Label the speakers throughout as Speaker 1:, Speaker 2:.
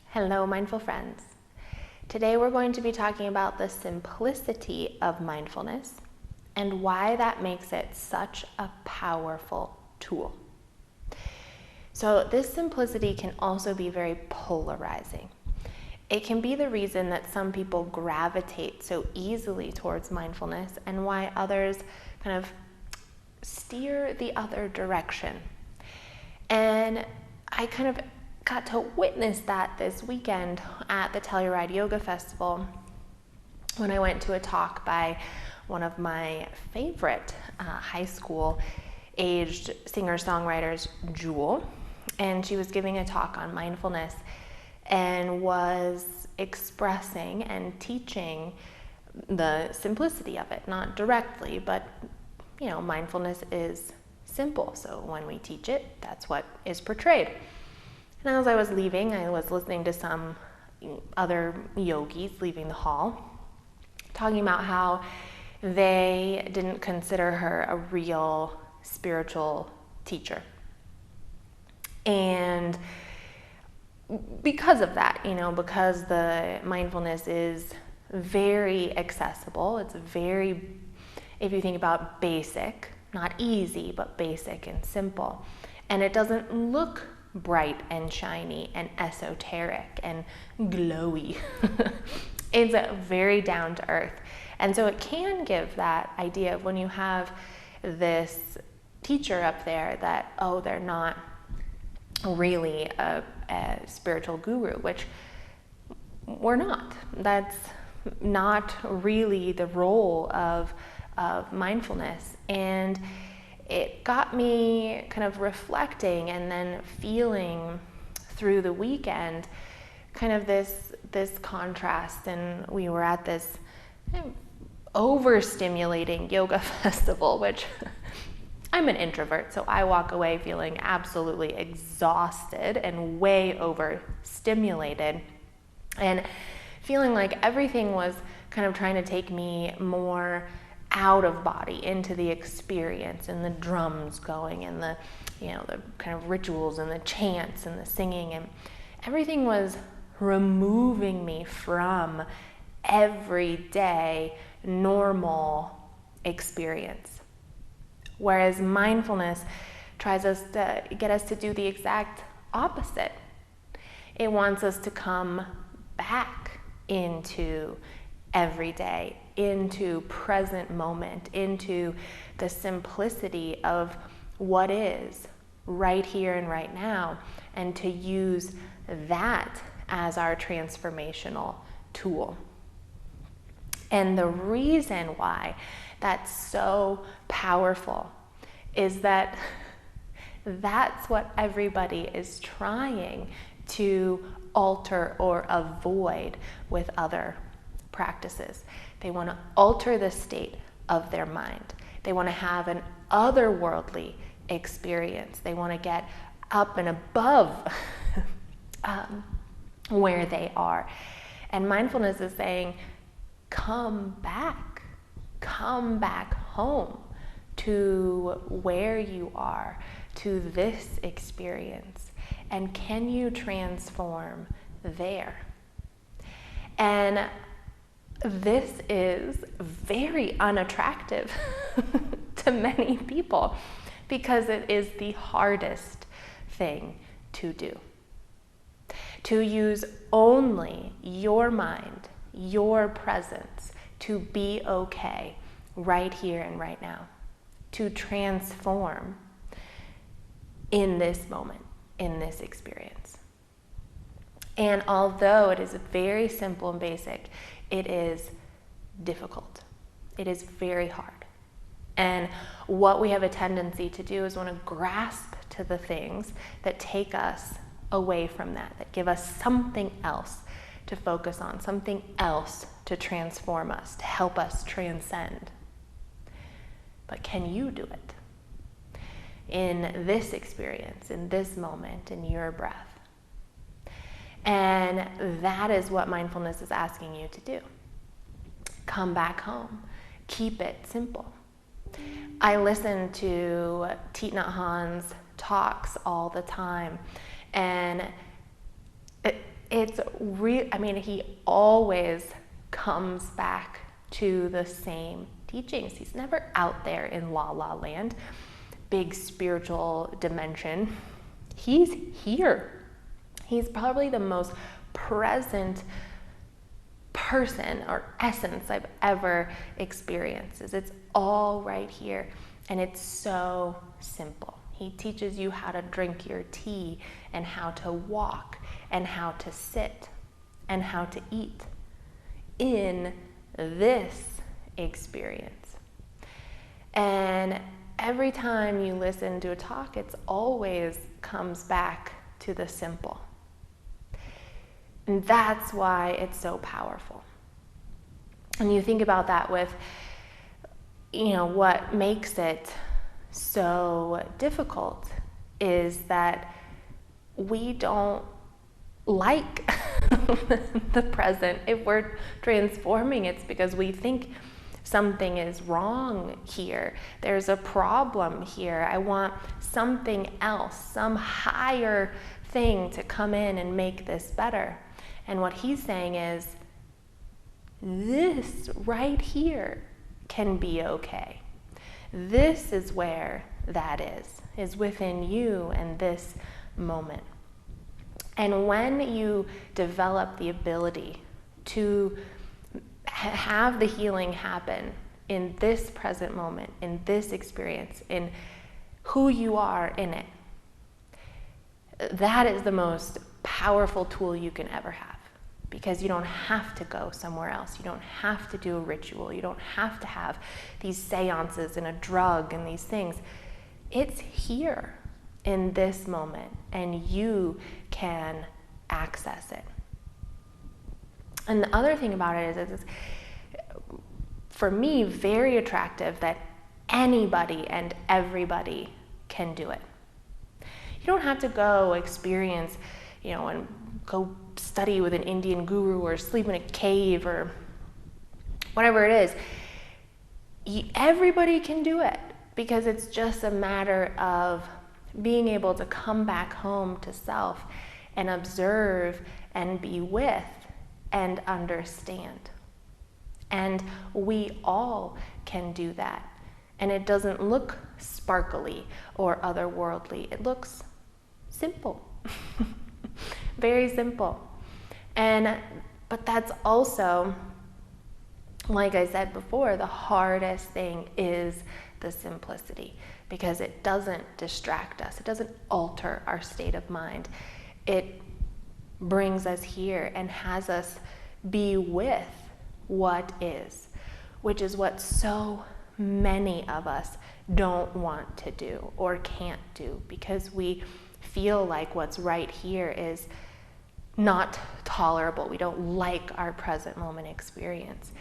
Speaker 1: Hello, mindful friends. Today we're going to be talking about the simplicity of mindfulness and why that makes it such a powerful tool. So this simplicity can also be very polarizing. It can be the reason that some people gravitate so easily towards mindfulness and why others kind of steer the other direction. And I kind of got to witness that this weekend at the Telluride Yoga Festival when I went to a talk by one of my favorite high school aged singer-songwriters, Jewel, and she was giving a talk on mindfulness and was expressing and teaching the simplicity of it, not directly, but mindfulness is simple, so when we teach it, that's what is portrayed. And as I was leaving, I was listening to some other yogis leaving the hall, talking about how they didn't consider her a real spiritual teacher. And because of that, because the mindfulness is very accessible, it's very, if you think about basic, not easy, but basic and simple. And it doesn't look bright and shiny and esoteric and glowy. It's very down to earth. And so it can give that idea of when you have this teacher up there that, they're not really a spiritual guru, which we're not. That's not really the role of mindfulness. And it got me kind of reflecting and then feeling through the weekend kind of this contrast. And we were at this overstimulating yoga festival, which I'm an introvert, so I walk away feeling absolutely exhausted and way overstimulated and feeling like everything was kind of trying to take me more out of body into the experience, and the drums going and the the kind of rituals and the chants and the singing, and everything was removing me from everyday normal experience. Whereas mindfulness tries to get us to do the exact opposite. It wants us to come back into everyday, into present moment, into the simplicity of what is right here and right now, and to use that as our transformational tool. And the reason why that's so powerful is that that's what everybody is trying to alter or avoid with other practices. They want to alter the state of their mind. They want to have an otherworldly experience. They want to get up and above where they are. And mindfulness is saying, come back home to where you are, to this experience. And can you transform there? And this is very unattractive to many people because it is the hardest thing to do. To use only your mind, your presence, to be okay right here and right now. To transform in this moment, in this experience. And although it is very simple and basic, it is difficult. It is very hard. And what we have a tendency to do is want to grasp to the things that take us away from that give us something else to focus on, something else to transform us, to help us transcend. But can you do it in this experience, in this moment, in your breath? And that is what mindfulness is asking you to do. Come back home. Keep it simple. I listen to Thich Nhat Hanh's talks all the time, and it's real. I mean, he always comes back to the same teachings. He's never out there in la la land, big spiritual dimension. He's here. He's probably the most present person or essence I've ever experienced. It's all right here, and it's so simple. He teaches you how to drink your tea, and how to walk, and how to sit, and how to eat in this experience. And every time you listen to a talk, it's always comes back to the simple. And that's why it's so powerful. And you think about that with, what makes it so difficult is that we don't like the present. If we're transforming, it's because we think something is wrong here. There's a problem here. I want something else, some higher thing to come in and make this better. And what he's saying is, this right here can be okay. This is where that is within you and this moment. And when you develop the ability to have the healing happen in this present moment, in this experience, in who you are in it, that is the most powerful tool you can ever have, because you don't have to go somewhere else. You don't have to do a ritual. You don't have to have these seances and a drug and these things. It's here in this moment, and you can access it. And the other thing about it is it's, for me, very attractive that anybody and everybody can do it. You don't have to go experience, and go study with an Indian guru or sleep in a cave or whatever it is. Everybody can do it, because it's just a matter of being able to come back home to self and observe and be with and understand. And we all can do that. And it doesn't look sparkly or otherworldly. It looks simple. Very simple. But that's also, like I said before, the hardest thing is the simplicity, because it doesn't distract us. It doesn't alter our state of mind. It brings us here and has us be with what is, which is what so many of us don't want to do or can't do, because we feel like what's right here is not tolerable. We don't like our present moment experience.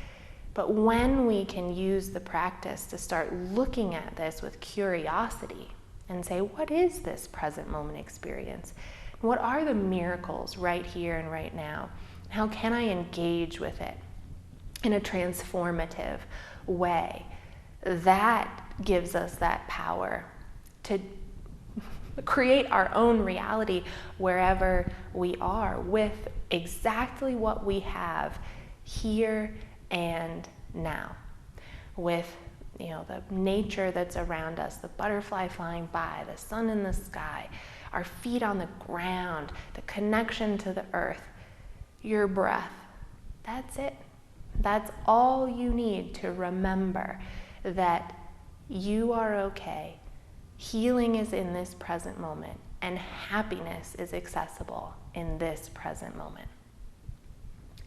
Speaker 1: But when we can use the practice to start looking at this with curiosity and say, what is this present moment experience? What are the miracles right here and right now? How can I engage with it in a transformative way? That gives us that power to create our own reality wherever we are, with exactly what we have here and now, with the nature that's around us, the butterfly flying by, the sun in the sky, our feet on the ground, the connection to the earth, your breath. That's it. That's all you need to remember that you are okay. Healing is in this present moment, and happiness is accessible in this present moment.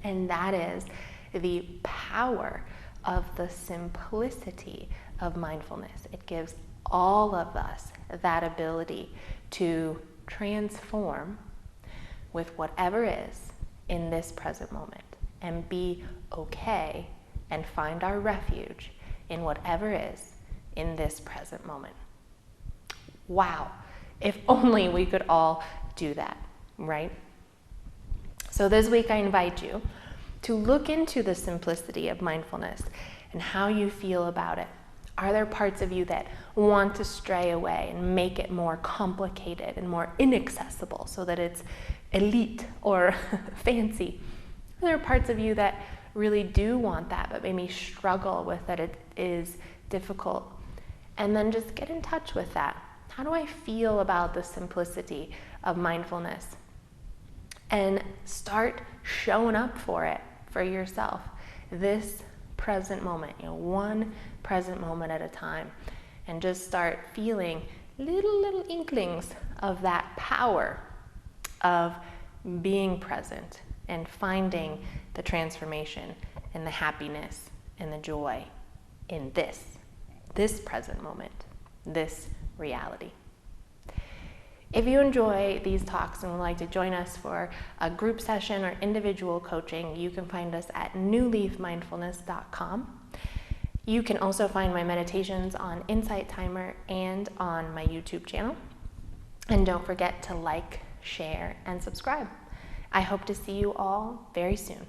Speaker 1: And that is the power of the simplicity of mindfulness. It gives all of us that ability to transform with whatever is in this present moment, and be okay and find our refuge in whatever is in this present moment. Wow, if only we could all do that, right? So this week I invite you to look into the simplicity of mindfulness and how you feel about it. Are there parts of you that want to stray away and make it more complicated and more inaccessible so that it's elite or fancy? Are there parts of you that really do want that but maybe struggle with that it is difficult? And then just get in touch with that. How do I feel about the simplicity of mindfulness? And start showing up for it for yourself. This present moment, one present moment at a time. And just start feeling little inklings of that power of being present and finding the transformation and the happiness and the joy in this present moment, this reality. If you enjoy these talks and would like to join us for a group session or individual coaching, you can find us at newleafmindfulness.com. You can also find my meditations on Insight Timer and on my YouTube channel. And don't forget to like, share, and subscribe. I hope to see you all very soon.